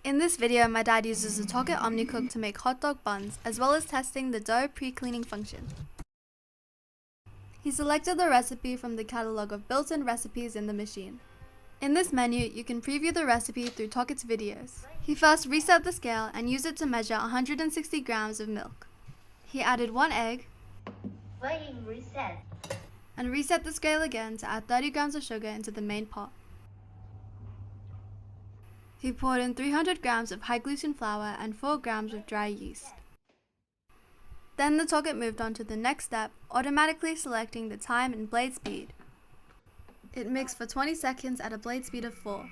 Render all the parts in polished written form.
In this video, my dad uses the TOKIT OmniCook to make hot dog buns, as well as testing the dough pre-cleaning function. He selected the recipe from the catalog of built-in recipes in the machine. In this menu, you can preview the recipe through TOKIT's videos. He first reset the scale and used it to measure 160 grams of milk. He added 1 egg, Weighing reset. and reset the scale again to add 30 grams of sugar into the main pot. He poured in 300 grams of high gluten flour and 4 grams of dry yeast. Then the TOKIT moved on to the next step, automatically selecting the time and blade speed. It mixed for 20 seconds at a blade speed of 4.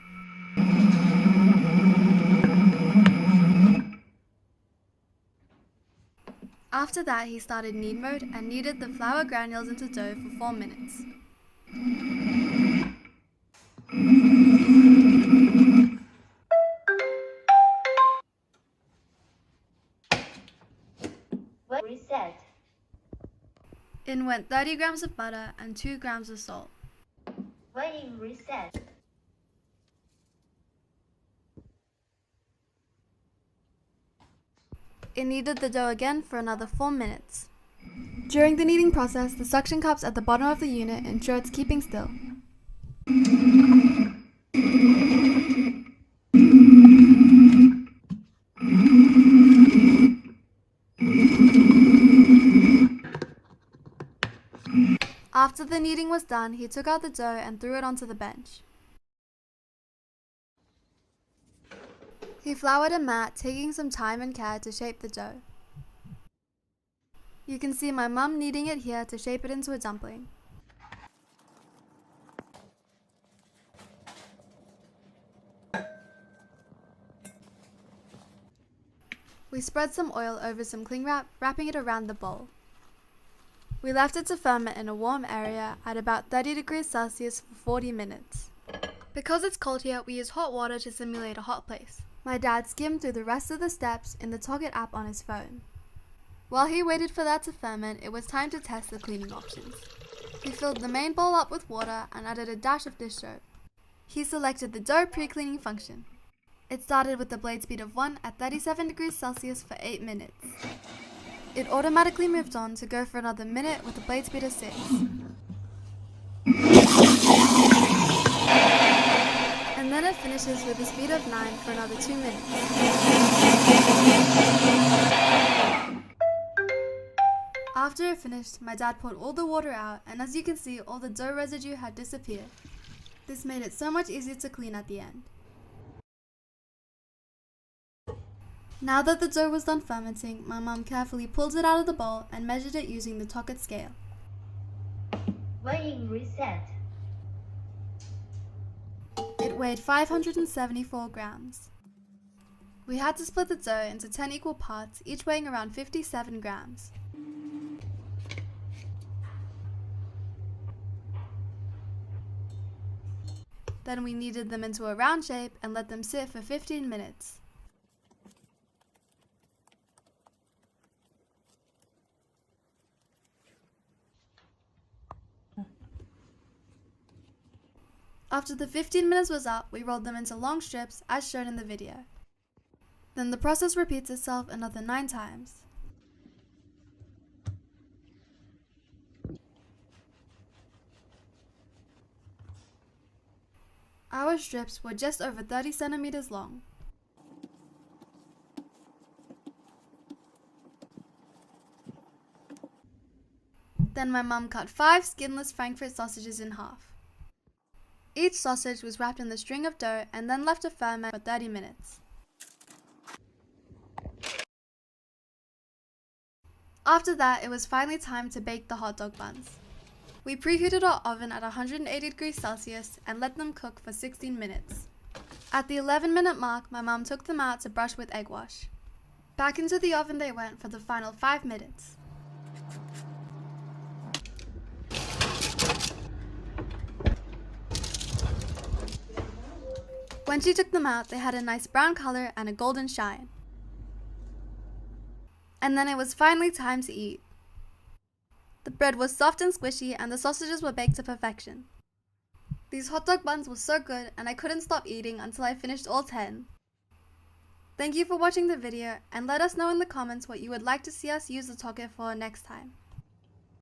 After that, he started knead mode and kneaded the flour granules into dough for 4 minutes. Reset. In went 30 grams of butter and 2 grams of salt. Weighing reset. It kneaded the dough again for another 4 minutes. During the kneading process, the suction cups at the bottom of the unit ensure it's keeping still. After the kneading was done, he took out the dough and threw it onto the bench. He floured a mat, taking some time and care to shape the dough. You can see my mum kneading it here to shape it into a dumpling. We spread some oil over some cling wrap, wrapping it around the bowl. We left it to ferment in a warm area at about 30 degrees Celsius for 40 minutes. Because it's cold here, we use hot water to simulate a hot place. My dad skimmed through the rest of the steps in the TOKIT app on his phone. While he waited for that to ferment, it was time to test the cleaning options. He filled the main bowl up with water and added a dash of dish soap. He selected the dough pre-cleaning function. It started with the blade speed of 1 at 37 degrees Celsius for 8 minutes. It automatically moved on to go for another minute with a blade speed of 6. And then it finishes with a speed of 9 for another 2 minutes. After it finished, my dad poured all the water out, and as you can see, all the dough residue had disappeared. This made it so much easier to clean at the end. Now that the dough was done fermenting, my mum carefully pulled it out of the bowl and measured it using the TOKIT scale. Weighing reset. It weighed 574 grams. We had to split the dough into 10 equal parts, each weighing around 57 grams. Then we kneaded them into a round shape and let them sit for 15 minutes. After the 15 minutes was up, we rolled them into long strips as shown in the video. Then the process repeats itself another 9 times. Our strips were just over 30 centimeters long. Then my mum cut 5 skinless Frankfurt sausages in half. Each sausage was wrapped in the string of dough and then left to ferment for 30 minutes. After that, it was finally time to bake the hot dog buns. We preheated our oven at 180 degrees Celsius and let them cook for 16 minutes. At the 11-minute mark, my mum took them out to brush with egg wash. Back into the oven they went for the final 5 minutes. When she took them out, they had a nice brown color and a golden shine. And then it was finally time to eat. The bread was soft and squishy and the sausages were baked to perfection. These hot dog buns were so good and I couldn't stop eating until I finished all 10. Thank you for watching the video, and let us know in the comments what you would like to see us use the TOKIT for next time.